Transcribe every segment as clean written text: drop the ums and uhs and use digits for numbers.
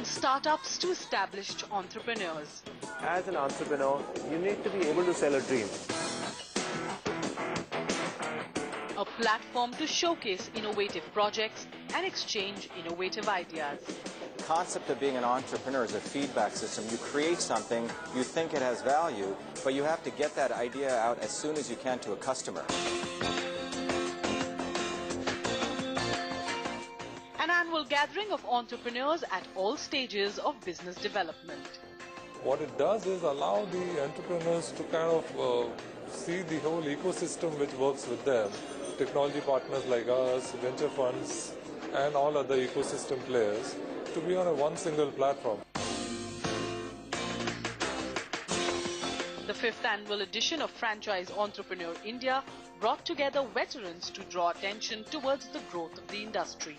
From startups to established entrepreneurs. As an entrepreneur, you need to be able to sell a dream. A platform to showcase innovative projects and exchange innovative ideas. The concept of being an entrepreneur is a feedback system. You create something, you think it has value, but you have to get that idea out as soon as you can to a customer. An annual gathering of entrepreneurs at all stages of business development. What it does is allow the entrepreneurs to kind of see the whole ecosystem which works with them. Technology partners like us, venture funds, and all other ecosystem players to be on one single platform. The 5th annual edition of Franchise Entrepreneur India brought together veterans to draw attention towards the growth of the industry.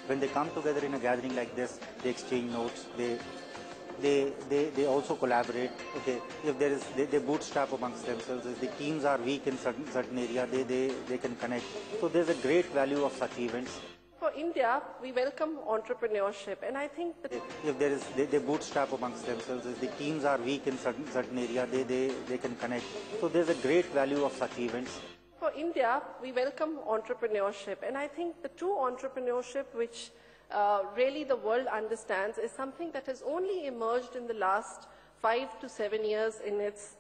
When they come together in a gathering like this, they exchange notes, they also collaborate. Okay, if there is, they bootstrap amongst themselves. If the teams are weak in certain area, they can connect. So there's a great value of such events. For India, we welcome entrepreneurship, and I think that if there is, they bootstrap amongst themselves. If the teams are weak in certain area, they can connect. So there's a great value of such events. for India, we welcome entrepreneurship, and I think the true entrepreneurship which really the world understands is something that has only emerged in the last 5 to 7 years in its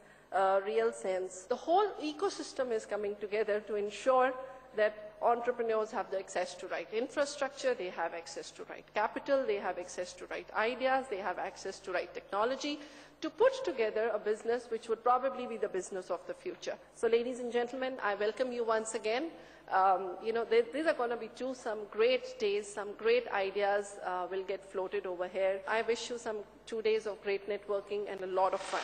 real sense. The whole ecosystem is coming together to ensure that entrepreneurs have the access to right infrastructure, they have access to right capital, they have access to right ideas, they have access to right technology to put together a business which would probably be the business of the future. So ladies and gentlemen, I welcome you once again. These are going to be some great days, some great ideas will get floated over here. I wish you some 2 days of great networking and a lot of fun.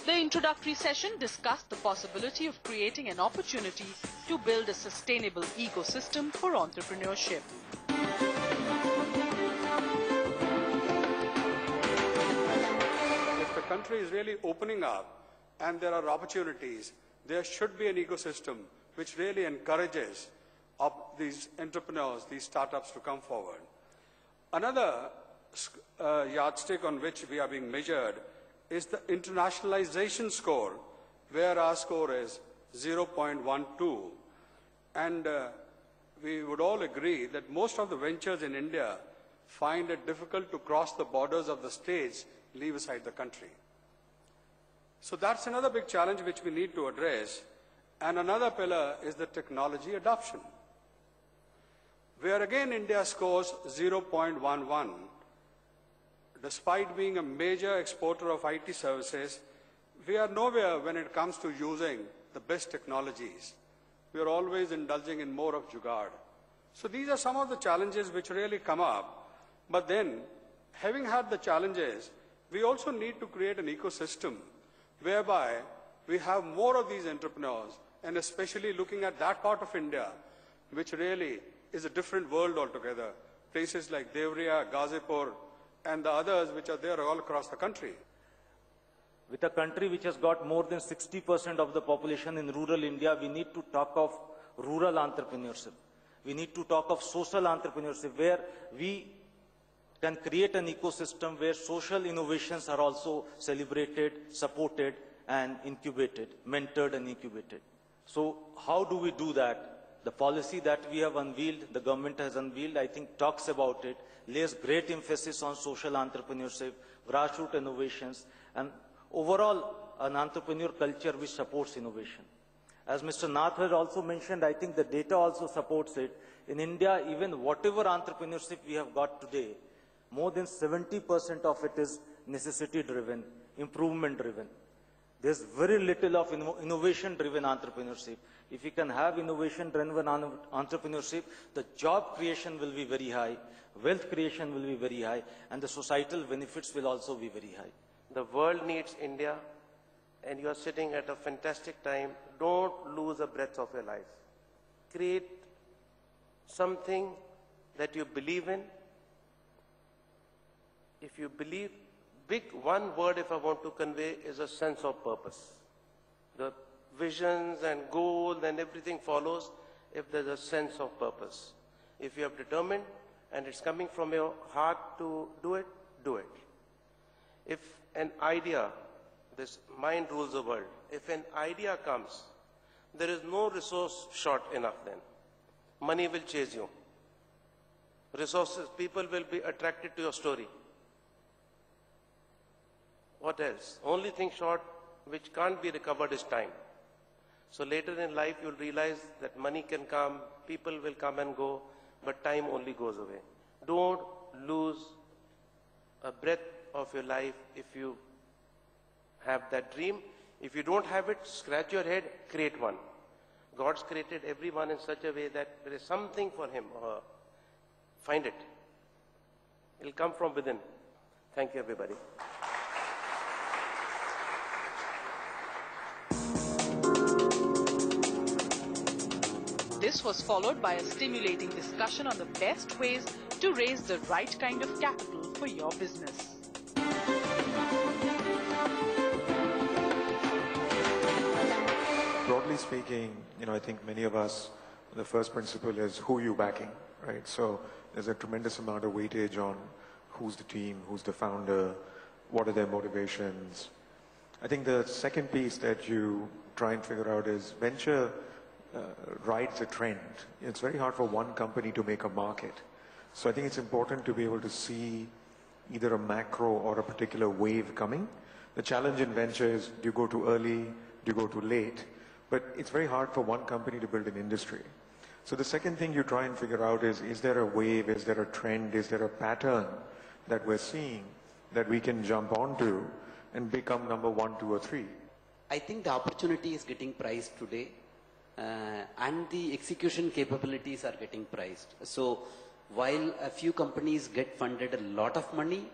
The introductory session discussed the possibility of creating an opportunity to build a sustainable ecosystem for entrepreneurship. If the country is really opening up and there are opportunities, there should be an ecosystem which really encourages these entrepreneurs, these startups to come forward. Another yardstick on which we are being measured is the internationalization score, where our score is 0.12. And we would all agree that most of the ventures in India find it difficult to cross the borders of the states, leave aside the country. So that's another big challenge which we need to address. And another pillar is the technology adoption, where again India scores 0.11. Despite being a major exporter of IT services, we are nowhere when it comes to using the best technologies. We are always indulging in more of jugaad. So these are some of the challenges which really come up. But then, having had the challenges, we also need to create an ecosystem whereby we have more of these entrepreneurs, and especially looking at that part of India, which really is a different world altogether. Places like Devriya, Ghazipur, and the others which are there all across the country. With a country which has got more than 60% of the population in rural India, we need to talk of rural entrepreneurship. We need to talk of social entrepreneurship, where we can create an ecosystem where social innovations are also celebrated, supported, and incubated, mentored and incubated. So how do we do that? The policy that we have unveiled, the government has unveiled, I think talks about it, lays great emphasis on social entrepreneurship, grassroots innovations, and overall an entrepreneur culture which supports innovation. As Mr. Nath has also mentioned, I think the data also supports it. In India, even whatever entrepreneurship we have got today, more than 70% of it is necessity-driven, improvement-driven. There's very little of innovation-driven entrepreneurship. If we can have innovation-driven entrepreneurship, the job creation will be very high, wealth creation will be very high, and the societal benefits will also be very high. The world needs India, and you are sitting at a fantastic time. Don't lose a breath of your life. Create something that you believe in. If you believe, one word if I want to convey is a sense of purpose. The visions and goals and everything follows if there's a sense of purpose. If you are determined, and it's coming from your heart to do it, do it. If an idea, this mind rules the world, if an idea comes, there is no resource short enough then. Money will chase you. Resources, people will be attracted to your story. What else? Only thing short which can't be recovered is time. So later in life you'll realize that money can come, people will come and go, but time only goes away. Don't lose a breath of your life if you have that dream. If you don't have it, scratch your head, create one. God's created everyone in such a way that there is something for him. Find it. It'll come from within. Thank you, everybody. This was followed by a stimulating discussion on the best ways to raise the right kind of capital for your business. Broadly speaking, I think many of us, the first principle is who you backing, right? So there's a tremendous amount of weightage on who's the team, who's the founder, what are their motivations. I think the second piece that you try and figure out is venture rides a trend. It's very hard for one company to make a market. So I think it's important to be able to see either a macro or a particular wave coming. The challenge in venture is, do you go too early, do you go too late? But it's very hard for one company to build an industry. So the second thing you try and figure out is there a wave, is there a trend, is there a pattern that we're seeing that we can jump onto and become number 1, 2, or 3? I think the opportunity is getting priced today. And the execution capabilities are getting priced. So while a few companies get funded a lot of money,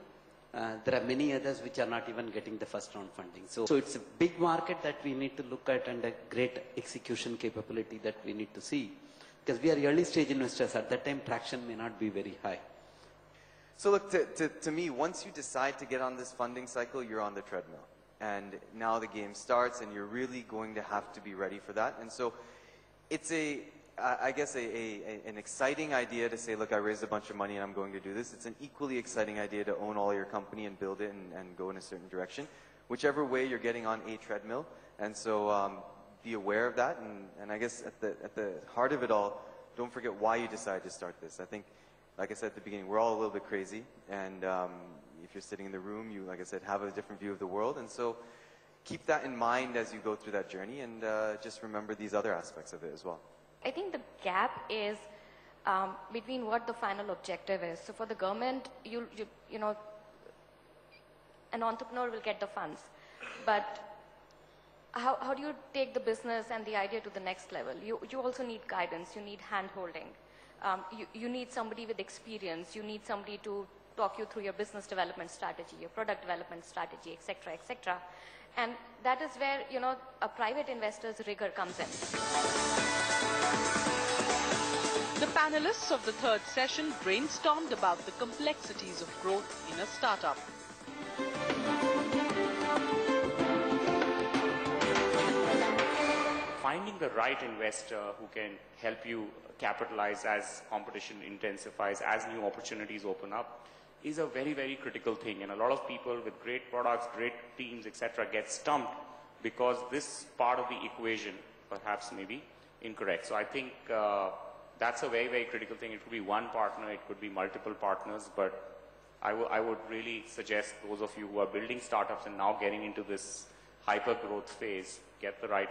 there are many others which are not even getting the first round funding. So it's a big market that we need to look at and a great execution capability that we need to see. Because we are early stage investors, at that time traction may not be very high. So look, to me, once you decide to get on this funding cycle, you're on the treadmill. And now the game starts and you're really going to have to be ready for that. And so it's I guess an exciting idea to say, look, I raised a bunch of money and I'm going to do this. It's an equally exciting idea to own all your company and build it and go in a certain direction. Whichever way, you're getting on a treadmill. And so be aware of that. And I guess at the heart of it all, don't forget why you decided to start this. I think, like I said at the beginning, we're all a little bit crazy. And if you're sitting in the room, you, like I said, have a different view of the world. And so keep that in mind as you go through that journey, and just remember these other aspects of it as well. I think the gap is between what the final objective is. So for the government, you know, an entrepreneur will get the funds. But how do you take the business and the idea to the next level? You also need guidance. You need hand-holding. You need somebody with experience. You need somebody to talk you through your business development strategy, your product development strategy, etc., etc. And that is where, you know, a private investor's rigor comes in. The panelists of the third session brainstormed about the complexities of growth in a startup. Finding the right investor who can help you capitalize as competition intensifies, as new opportunities open up, is a very, very critical thing. And a lot of people with great products, great teams, etc. get stumped because this part of the equation perhaps may be incorrect. So I think that's a very, very critical thing. It could be one partner, it could be multiple partners, but I would really suggest those of you who are building startups and now getting into this hyper growth phase, get the right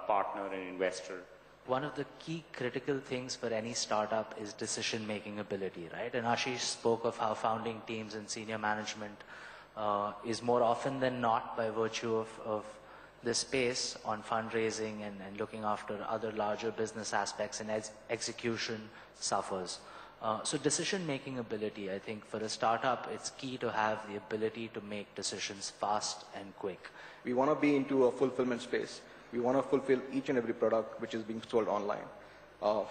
partner and investor. One of the key critical things for any startup is decision-making ability, right? And Ashish spoke of how founding teams and senior management is more often than not, by virtue of the space on fundraising and looking after other larger business aspects, and execution suffers. So decision-making ability, I think for a startup, it's key to have the ability to make decisions fast and quick. We want to be into a fulfillment space. We want to fulfill each and every product which is being sold online.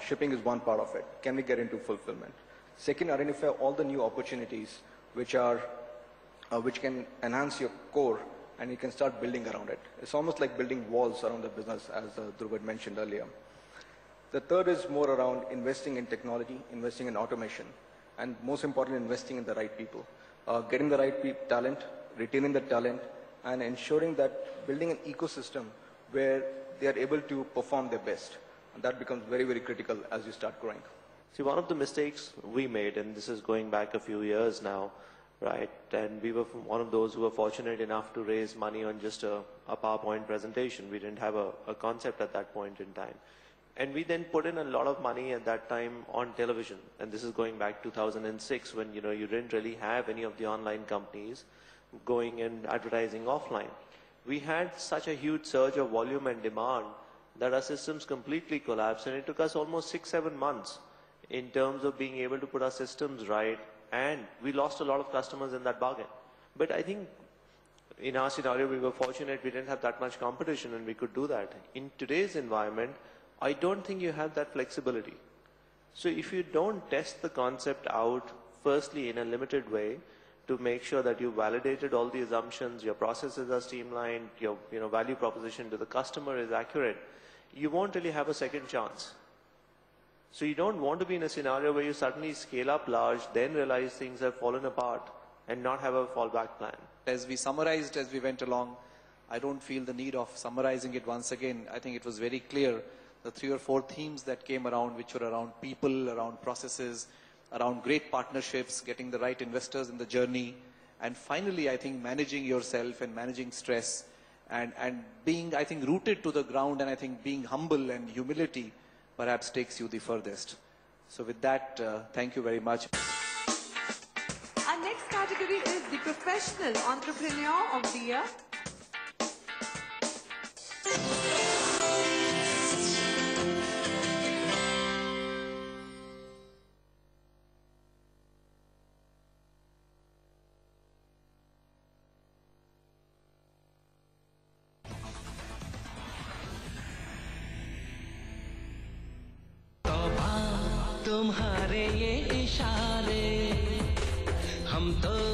Shipping is one part of it. Can we get into fulfillment? Second, identify all the new opportunities which can enhance your core, and you can start building around it. It's almost like building walls around the business, as Dhruv had mentioned earlier. The third is more around investing in technology, investing in automation. and most importantly, investing in the right people. Getting the right talent, retaining the talent, and ensuring that building an ecosystem where they are able to perform their best. And that becomes very, very critical as you start growing. See, one of the mistakes we made, and this is going back a few years now, right, and we were one of those who were fortunate enough to raise money on just a PowerPoint presentation. We didn't have a concept at that point in time. And we then put in a lot of money at that time on television. And this is going back 2006 when, you didn't really have any of the online companies going and advertising offline. We had such a huge surge of volume and demand that our systems completely collapsed, and it took us almost 6-7 months in terms of being able to put our systems right, and we lost a lot of customers in that bargain. But I think in our scenario, we were fortunate we didn't have that much competition and we could do that. In today's environment, I don't think you have that flexibility. So if you don't test the concept out, firstly in a limited way, to make sure that you validated all the assumptions, your processes are streamlined, your value proposition to the customer is accurate, you won't really have a second chance. So you don't want to be in a scenario where you suddenly scale up large, then realize things have fallen apart and not have a fallback plan. As we summarized as we went along, I don't feel the need of summarizing it once again. I think it was very clear, the 3 or 4 themes that came around, which were around people, around processes, around great partnerships, getting the right investors in the journey, and finally, I think managing yourself and managing stress and being, I think, rooted to the ground, and I think being humble and humility perhaps takes you the furthest. So with that, thank you very much. Our next category is the Professional Entrepreneur of the Year.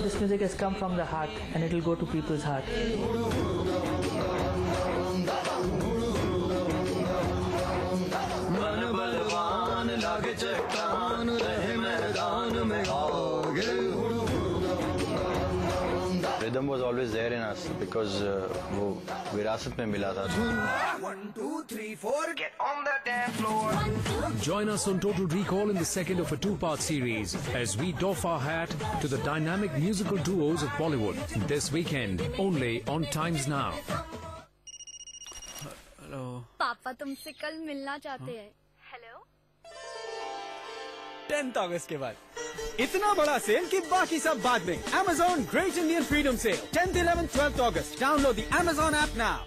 This music has come from the heart and it will go to people's heart. Rhythm was always there in us because वो विरासत में मिला था. 1, 2, 3, 4, get on the dance floor. Join us on Total Recall in the second of a 2-part series as we doff our hat to the dynamic musical duos of Bollywood this weekend only on Times Now. Hello पापा तुमसे कल मिलना चाहते हैं. Hello 10th अगस्त के बाद इतना बड़ा सेल कि बाकी सब बाद में. Amazon Great Indian Freedom Sale 10th, 11th, 12th August. Download the Amazon app now.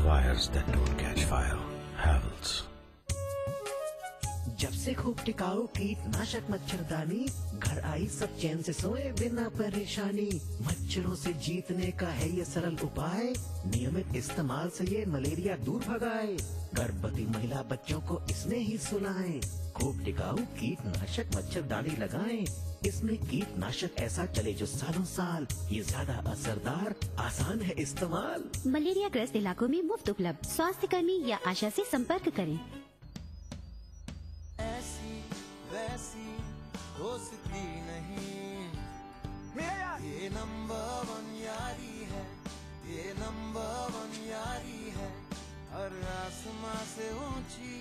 Wires that don't catch fire. Havells. जब से खूब टिकाऊ कीटनाशक मच्छरदानी, घर आई सब चैन से सोए बिना परेशानी. मच्छरों से जीतने का है ये सरल उपाय, नियमित इस्तेमाल से ये मलेरिया दूर भगाए. गर्भवती महिला बच्चों को इसमें ही सुलाएं. खूब टिकाऊ कीटनाशक मच्छरदानी लगाएं. इसमें कीटनाशक ऐसा चले जो सालों साल, ये ज्यादा असरदार, आसान है इस्तेमाल. मलेरिया ग्रस्त इलाकों में मुफ्त उपलब्ध. स्वास्थ्य कर्मी या आशा से संपर्क करें. वैसी दोस्ती नहीं, ये नंबर 1 यारी है, ये नंबर 1 यारी है. हर आसमां से ऊंची,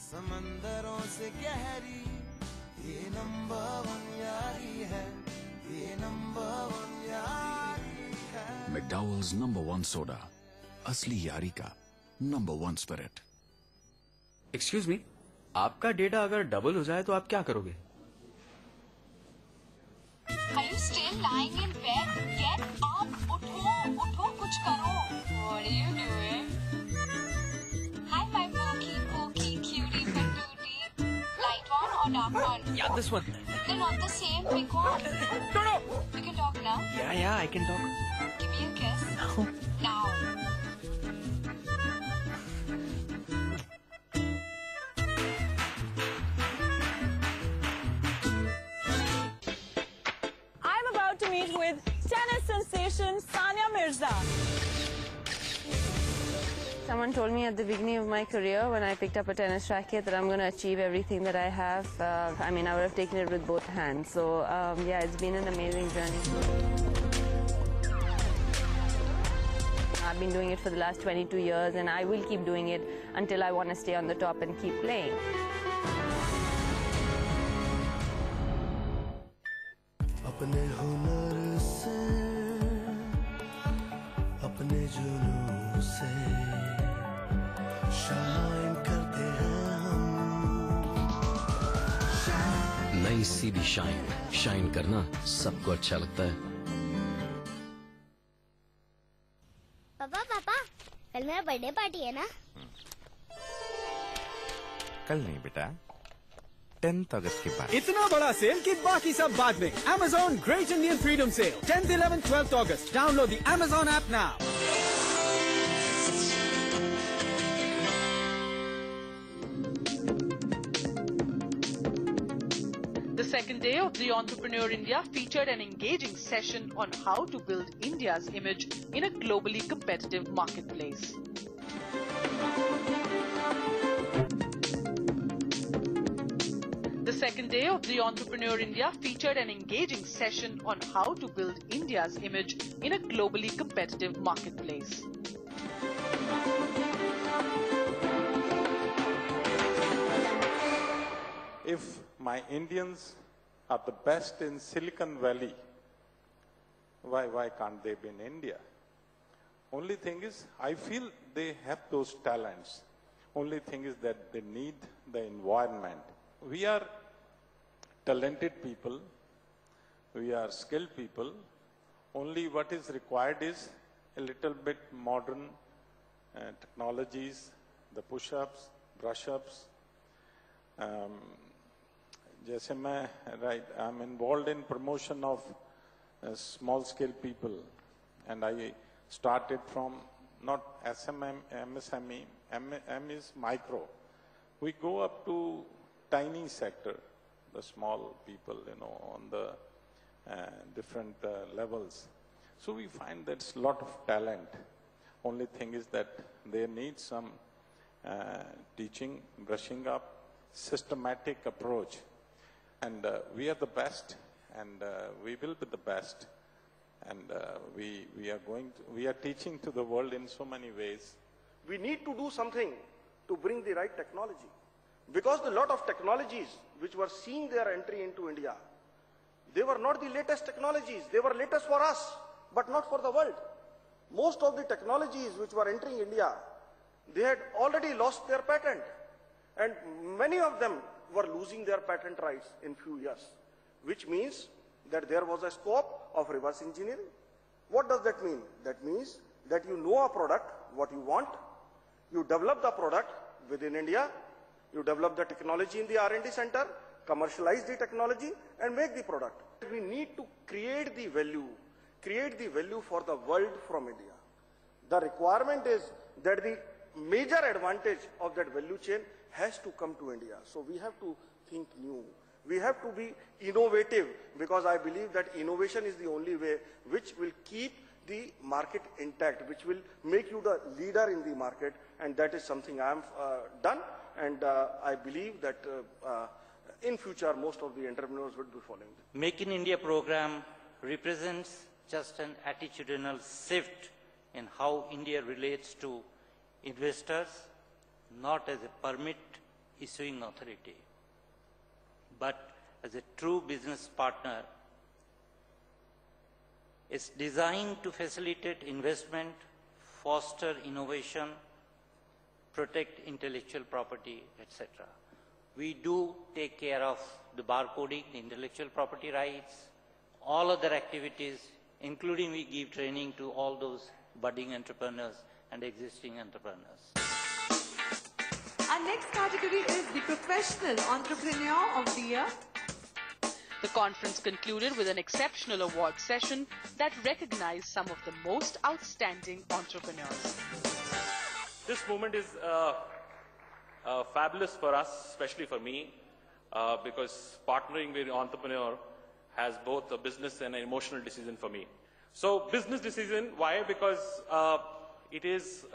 समंदरों से गहरी, ये नंबर 1 यारी है, ये नंबर 1 यारी है. McDowell's #1 soda. असली यारी का #1 spirit. Excuse me, आपका डेटा अगर डबल हो जाए तो आप क्या करोगे? Are you still lying in bed? Get up, उठो, उठो कुछ करो. What are you doing? Hi my pokey, cutie patootie. Light one or dark one? Yeah, this one. They're not the same. Pick one. No. You can talk now. Yeah, I can talk. Give me a kiss. No. Now. to meet with tennis sensation Sania Mirza. Someone told me at the beginning of my career when I picked up a tennis racket that I'm going to achieve everything that I have. I mean, I would have taken it with both hands. So, yeah, it's been an amazing journey. I've been doing it for the last 22 years and I will keep doing it until I want to stay on the top and keep playing. अपने हुनर से अपने जुनून से shine करते हैं हम नई सीधी शाइन करना सबको अच्छा लगता है। पापा कल मेरा बर्थडे पार्टी है ना? कल नहीं बेटा, 10th अगस्त के बाद। इतना बड़ा सेल कि बाकी सब बाद में। Amazon Great Indian Freedom Sale, 10th, 11th, 12th August. Download the Amazon app now. The second day of the Entrepreneur India featured an engaging session on how to build India's image in a globally competitive marketplace. The second day of the Entrepreneur India featured an engaging session on how to build India's image in a globally competitive marketplace. If my Indians are the best in Silicon Valley, why can't they be in India? Only thing is, I feel they have those talents. Only thing is that they need the environment. We are talented people, we are skilled people. Only what is required is a little bit modern technologies, the push-ups, brush-ups. जैसे मैं I'm involved in promotion of small-scale people, and I started from not SMM, MSME, M is micro. We go up to tiny sector, the small people, on the different levels. So we find there's a lot of talent. Only thing is that they need some teaching, brushing up, systematic approach. And we are the best, and we will be the best. And we are teaching to the world in so many ways. We need to do something to bring the right technology. Because a lot of technologies which were seeing their entry into India, they were not the latest technologies. They were latest for us, but not for the world. Most of the technologies which were entering India, they had already lost their patent. And many of them were losing their patent rights in few years, which means that there was a scope of reverse engineering. What does that mean? That means that you know a product, what you want, you develop the product within India, you develop the technology in the R&D center, commercialize the technology and make the product. We need to create the value for the world from India. The requirement is that the major advantage of that value chain has to come to India. So we have to think new. We have to be innovative, because I believe that innovation is the only way which will keep the market intact, which will make you the leader in the market, and that is something I have done, and I believe that in future most of the entrepreneurs would be following. Make in India program represents just an attitudinal shift in how India relates to investors, not as a permit issuing authority, but as a true business partner. It's designed to facilitate investment, foster innovation, protect intellectual property, etc. We do take care of the barcoding, the intellectual property rights, all other activities, including we give training to all those budding entrepreneurs and existing entrepreneurs. Our next category is the Professional Entrepreneur of the Year. The conference concluded with an exceptional award session that recognized some of the most outstanding entrepreneurs. This moment is fabulous for us, especially for me, because partnering with an entrepreneur has both a business and an emotional decision for me. So business decision, why? Because it is,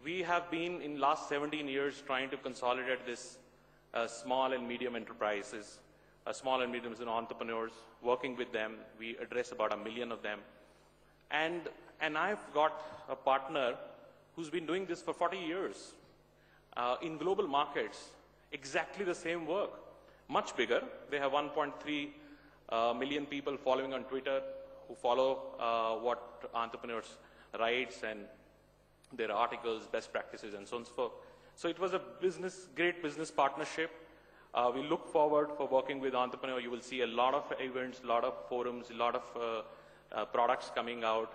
we have been in last 17 years trying to consolidate this small and medium enterprises, small and medium entrepreneurs, working with them. We address about 1 million of them. And I've got a partner who's been doing this for 40 years in global markets, exactly the same work, much bigger. They have 1.3 million people following on Twitter who follow what entrepreneurs writes and their articles, best practices, and so on and so forth. So it was a great business partnership. We look forward for working with entrepreneurs. You will see a lot of events, a lot of forums, a lot of products coming out.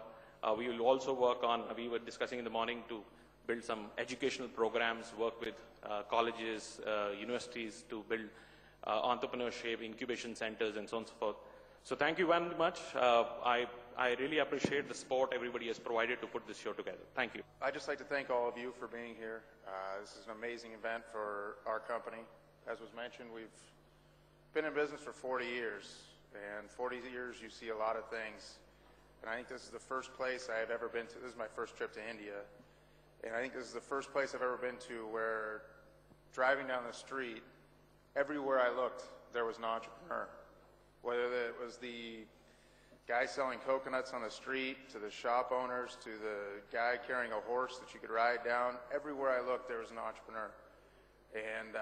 We will also work on, we were discussing in the morning to build some educational programs, work with colleges, universities to build entrepreneurship, incubation centers, and so on and so forth. So thank you very much. I really appreciate the support everybody has provided to put this show together. Thank you. I'd just like to thank all of you for being here. This is an amazing event for our company. As was mentioned, we've been in business for 40 years, and 40 years you see a lot of things. And I think this is the first place I have ever been to. This is my first trip to India. And I think this is the first place I've ever been to where driving down the street, everywhere I looked, there was an entrepreneur. Whether it was the guy selling coconuts on the street, to the shop owners, to the guy carrying a horse that you could ride down, everywhere I looked, there was an entrepreneur. And,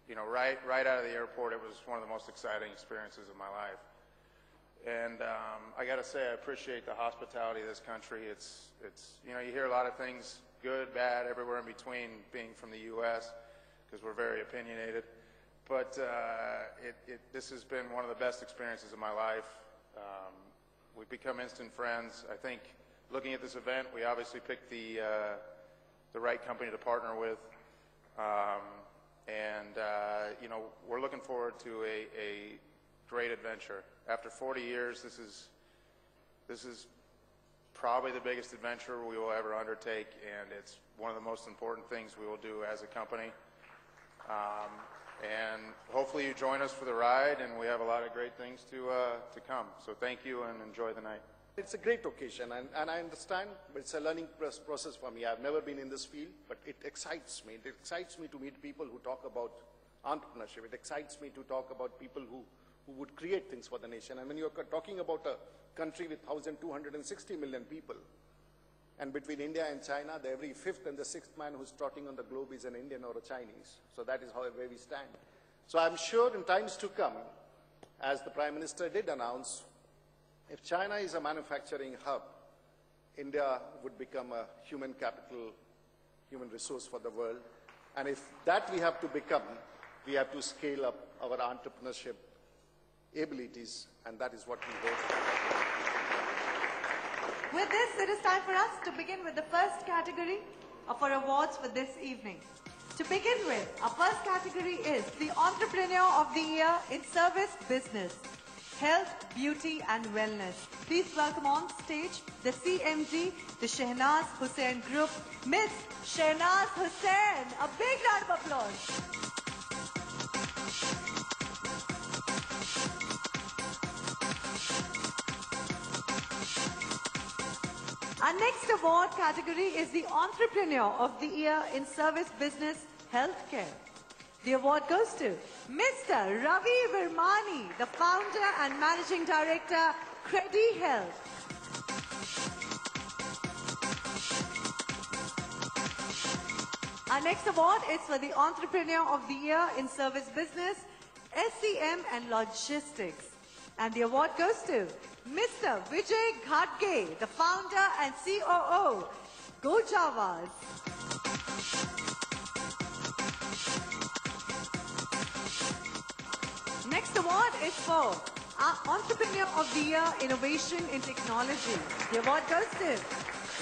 you know, right out of the airport, it was one of the most exciting experiences of my life. And I got to say, I appreciate the hospitality of this country. It's you know, you hear a lot of things, good, bad, everywhere in between, being from the U.S., because we're very opinionated. But this has been one of the best experiences of my life. We've become instant friends. I think looking at this event, we obviously picked the right company to partner with. You know, we're looking forward to a great adventure. After 40 years, this is probably the biggest adventure we will ever undertake, and it's one of the most important things we will do as a company. And hopefully you join us for the ride, and we have a lot of great things to come. So thank you, and enjoy the night. It's a great occasion, and I understand it's a learning process for me. I've never been in this field, but it excites me. It excites me to meet people who talk about entrepreneurship. It excites me to talk about people who would create things for the nation. And when you're talking about a country with 1,260 million people, and between India and China, every fifth and the sixth man who's trotting on the globe is an Indian or a Chinese. So that is where we stand. So I'm sure in times to come, as the Prime Minister did announce, if China is a manufacturing hub, India would become a human capital, human resource for the world. And if that we have to become, we have to scale up our entrepreneurship abilities, and that is what we hope. With this, it is time for us to begin with the first category of our awards for this evening. To begin with, our first category is the Entrepreneur of the Year in Service Business, Health, Beauty and Wellness. Please welcome on stage the CMD, the Shehnaz Hussain Group, Miss Shehnaz Hussain. A big round of applause. Our next award category is the Entrepreneur of the Year in Service Business Healthcare. The award goes to Mr. Ravi Virmani, the founder and managing director, Credi Health. Our next award is for the Entrepreneur of the Year in Service Business, SCM and Logistics. And the award goes to Mr. Vijay Ghadge, the founder and COO, Gojavas. Next award is for our Entrepreneur of the Year Innovation in Technology. The award goes to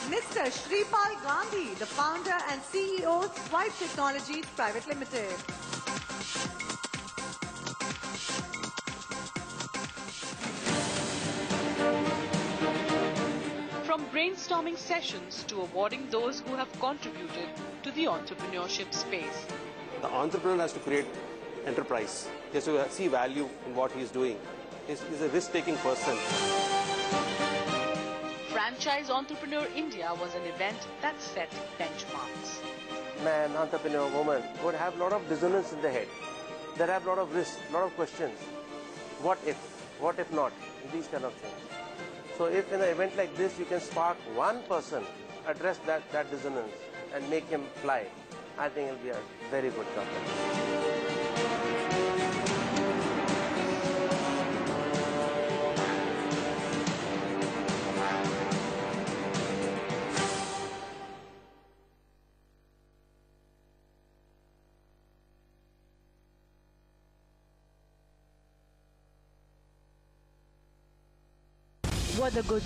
Mr. Shripal Gandhi, the founder and CEO, Swipe Technologies Private Limited. From brainstorming sessions to awarding those who have contributed to the entrepreneurship space. The entrepreneur has to create enterprise. He has to see value in what he is doing. He's a risk-taking person. Franchise Entrepreneur India was an event that set benchmarks. Man, entrepreneur, woman would have a lot of dissonance in the head. They have a lot of risks, a lot of questions. What if not? These kind of things. So if in an event like this you can spark one person, address that dissonance and make him fly, I think it'll be a very good company. What the good